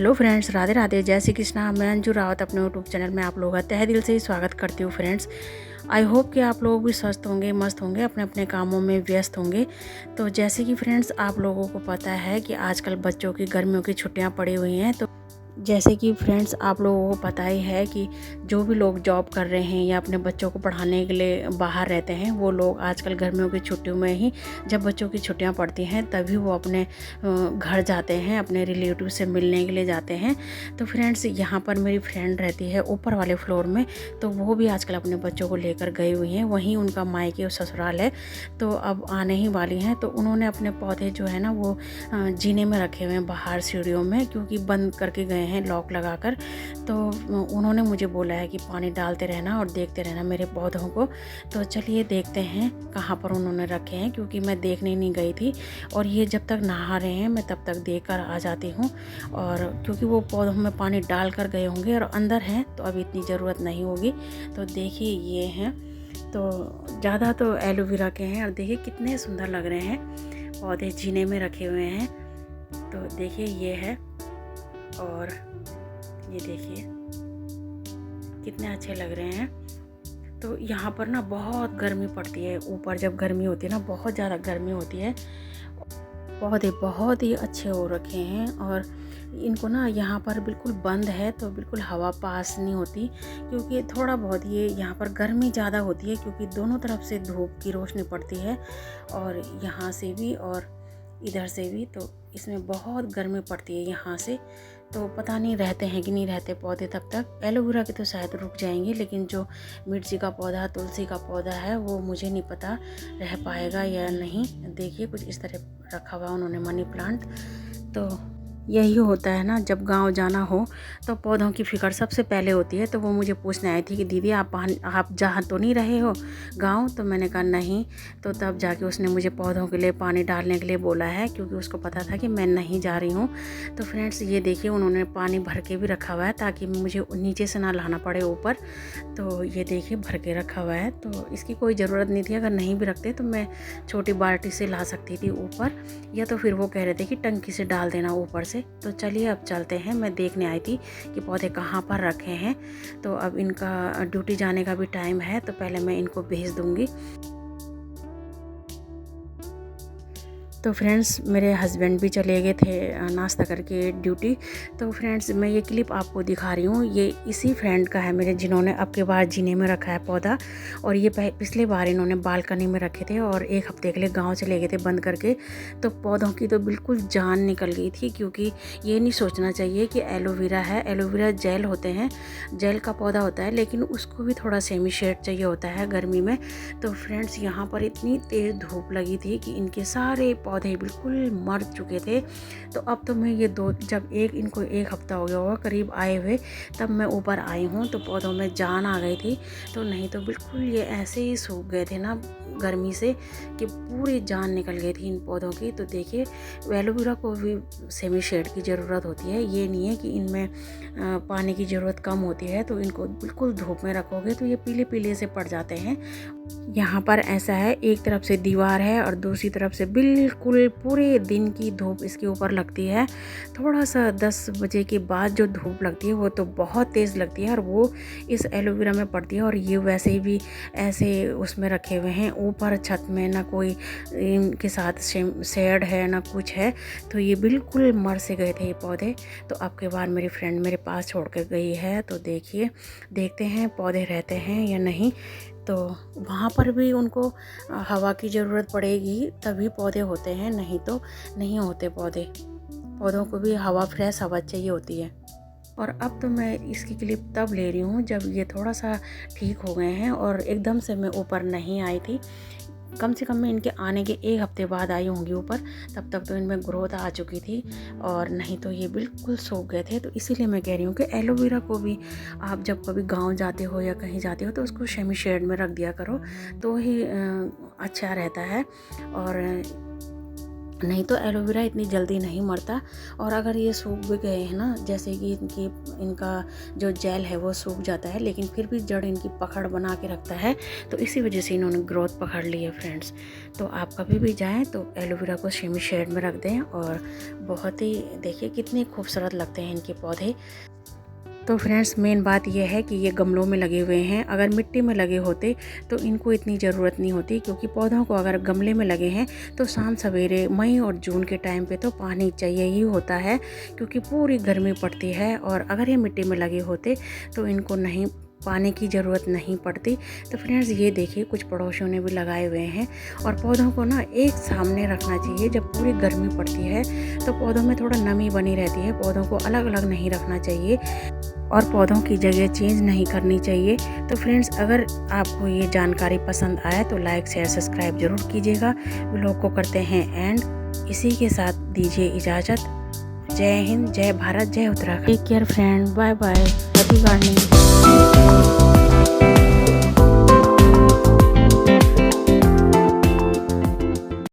Hello friends, Radhe Radhe, जय श्री कृष्णा। मैं अंजू रावत अपने यूट्यूब चैनल में आप लोगों का तहे दिल से ही स्वागत करती हूँ। फ्रेंड्स, आई होप कि आप लोग भी स्वस्थ होंगे, मस्त होंगे, अपने अपने कामों में व्यस्त होंगे। तो जैसे कि फ्रेंड्स आप लोगों को पता है कि आजकल बच्चों की गर्मियों की छुट्टियाँ पड़ी हुई हैं। तो जैसे कि फ्रेंड्स आप लोगों को पता ही है कि जो भी लोग जॉब कर रहे हैं या अपने बच्चों को पढ़ाने के लिए बाहर रहते हैं, वो लोग आजकल गर्मियों की छुट्टियों में ही, जब बच्चों की छुट्टियां पड़ती हैं तभी वो अपने घर जाते हैं, अपने रिलेटिव से मिलने के लिए जाते हैं। तो फ्रेंड्स यहाँ पर मेरी फ्रेंड रहती है ऊपर वाले फ्लोर में, तो वो भी आजकल अपने बच्चों को लेकर गई हुई हैं। वहीं उनका मायके और ससुराल है, तो अब आने ही वाली हैं। तो उन्होंने अपने पौधे जो है ना वो जीने में रखे हुए हैं बाहर सीढ़ियों में, क्योंकि बंद करके गए हैं लॉक लगाकर। तो उन्होंने मुझे बोला है कि पानी डालते रहना और देखते रहना मेरे पौधों को। तो चलिए देखते हैं कहाँ पर उन्होंने रखे हैं, क्योंकि मैं देखने नहीं गई थी। और ये जब तक नहा रहे हैं मैं तब तक देख कर आ जाती हूँ। और क्योंकि वो पौधों में पानी डाल कर गए होंगे और अंदर हैं, तो अभी इतनी ज़रूरत नहीं होगी। तो देखिए ये हैं, तो ज़्यादा तो एलोवेरा के हैं। और देखिए कितने सुंदर लग रहे हैं, पौधे जीने में रखे हुए हैं। तो देखिए ये है, और ये देखिए कितने अच्छे लग रहे हैं। तो यहाँ पर ना बहुत गर्मी पड़ती है, ऊपर जब गर्मी होती है ना, बहुत ज़्यादा गर्मी होती है। पौधे बहुत ही अच्छे हो रखे हैं, और इनको ना यहाँ पर बिल्कुल बंद है, तो बिल्कुल हवा पास नहीं होती, क्योंकि थोड़ा बहुत ये यहाँ पर गर्मी ज़्यादा होती है, क्योंकि दोनों तरफ से धूप की रोशनी पड़ती है, और यहाँ से भी और इधर से भी। तो इसमें बहुत गर्मी पड़ती है यहाँ से। तो पता नहीं रहते हैं कि नहीं रहते पौधे तब तक। एलोवेरा के तो शायद रुक जाएंगे, लेकिन जो मिर्ची का पौधा, तुलसी का पौधा है, वो मुझे नहीं पता रह पाएगा या नहीं। देखिए कुछ इस तरह रखा हुआ उन्होंने मनी प्लांट। तो यही होता है ना, जब गांव जाना हो तो पौधों की फ़िक्र सबसे पहले होती है। तो वो मुझे पूछने आई थी कि दीदी आप जहाँ तो नहीं रहे हो गांव? तो मैंने कहा नहीं। तो तब जाके उसने मुझे पौधों के लिए पानी डालने के लिए बोला है, क्योंकि उसको पता था कि मैं नहीं जा रही हूँ। तो फ्रेंड्स ये देखिए उन्होंने पानी भर के भी रखा हुआ है, ताकि मुझे नीचे से ना लाना पड़े ऊपर। तो ये देखिए भर के रखा हुआ है, तो इसकी कोई ज़रूरत नहीं थी। अगर नहीं भी रखते तो मैं छोटी बाल्टी से ला सकती थी ऊपर, या तो फिर वो कह रहे थे कि टंकी से डाल देना ऊपर से। तो चलिए अब चलते हैं। मैं देखने आई थी कि पौधे कहाँ पर रखे हैं। तो अब इनका ड्यूटी जाने का भी टाइम है, तो पहले मैं इनको भेज दूँगी। तो फ्रेंड्स मेरे हस्बैंड भी चले गए थे नाश्ता करके ड्यूटी। तो फ्रेंड्स मैं ये क्लिप आपको दिखा रही हूँ, ये इसी फ्रेंड का है मेरे, जिन्होंने अब के बार जीने में रखा है पौधा। और ये पिछले बार इन्होंने बालकनी में रखे थे, और एक हफ्ते के लिए गांव चले गए थे बंद करके। तो पौधों की तो बिल्कुल जान निकल गई थी, क्योंकि ये नहीं सोचना चाहिए कि एलोवेरा है। एलोवेरा जेल होते हैं, जेल का पौधा होता है, लेकिन उसको भी थोड़ा सेमी शेड चाहिए होता है गर्मी में। तो फ्रेंड्स यहाँ पर इतनी तेज़ धूप लगी थी कि इनके सारे पौधे बिल्कुल मर चुके थे। तो अब तो मैं ये जब इनको एक हफ्ता हो गया होगा करीब आए हुए, तब मैं ऊपर आई हूँ, तो पौधों में जान आ गई थी। तो नहीं तो बिल्कुल ये ऐसे ही सूख गए थे ना गर्मी से, कि पूरी जान निकल गई थी इन पौधों की। तो देखिए एलोवेरा को भी सेमी शेड की ज़रूरत होती है, ये नहीं है कि इनमें पानी की ज़रूरत कम होती है। तो इनको बिल्कुल धूप में रखोगे तो ये पीले पीले से पड़ जाते हैं। यहाँ पर ऐसा है, एक तरफ से दीवार है और दूसरी तरफ से बिल्कुल पूरे दिन की धूप इसके ऊपर लगती है। थोड़ा सा 10 बजे के बाद जो धूप लगती है वो तो बहुत तेज़ लगती है, और वो इस एलोवेरा में पड़ती है। और ये वैसे ही भी ऐसे उसमें रखे हुए हैं ऊपर छत में, ना कोई इनके साथ शेड है ना कुछ है। तो ये बिल्कुल मर से गए थे ये पौधे। तो अब के बार मेरी फ्रेंड मेरे पास छोड़ कर गई है। तो देखते हैं पौधे रहते हैं या नहीं। तो वहाँ पर भी उनको हवा की ज़रूरत पड़ेगी, तभी पौधे होते हैं, नहीं तो नहीं होते पौधे। पौधों को भी हवा, फ्रेश हवा चाहिए होती है। और अब तो मैं इसकी क्लिप तब ले रही हूँ जब ये थोड़ा सा ठीक हो गए हैं, और एकदम से मैं ऊपर नहीं आई थी। कम से कम मैं इनके आने के एक हफ्ते बाद आई होंगी ऊपर, तब तक तो इनमें ग्रोथ आ चुकी थी, और नहीं तो ये बिल्कुल सूख गए थे। तो इसीलिए मैं कह रही हूँ कि एलोवेरा को भी आप जब कभी गांव जाते हो या कहीं जाते हो तो उसको सेमी शेड में रख दिया करो, तो ही अच्छा रहता है। और नहीं तो एलोवेरा इतनी जल्दी नहीं मरता। और अगर ये सूख भी गए हैं ना, जैसे कि इनका जो जेल है वो सूख जाता है, लेकिन फिर भी जड़ इनकी पकड़ बना के रखता है, तो इसी वजह से इन्होंने ग्रोथ पकड़ ली है फ्रेंड्स। तो आप कभी भी जाएं तो एलोवेरा को सेमी शेड में रख दें, और बहुत ही देखिए कितने खूबसूरत लगते हैं इनके पौधे। तो फ्रेंड्स मेन बात यह है कि ये गमलों में लगे हुए हैं। अगर मिट्टी में लगे होते तो इनको इतनी ज़रूरत नहीं होती, क्योंकि पौधों को अगर गमले में लगे हैं तो शाम सवेरे मई और जून के टाइम पे तो पानी चाहिए ही होता है, क्योंकि पूरी गर्मी पड़ती है। और अगर ये मिट्टी में लगे होते तो इनको नहीं पानी की ज़रूरत नहीं पड़ती। तो फ्रेंड्स ये देखिए कुछ पड़ोसियों ने भी लगाए हुए हैं। और पौधों को ना एक सामने रखना चाहिए। जब पूरी गर्मी पड़ती है तो पौधों में थोड़ा नमी बनी रहती है, पौधों को अलग अलग नहीं रखना चाहिए और पौधों की जगह चेंज नहीं करनी चाहिए। तो फ्रेंड्स अगर आपको ये जानकारी पसंद आए तो लाइक शेयर सब्सक्राइब ज़रूर कीजिएगा। व्लॉग को करते हैं एंड इसी के साथ दीजिए इजाज़त। जय हिंद, जय भारत, जय Uttarakhand. Take care friend, bye bye, happy gardening.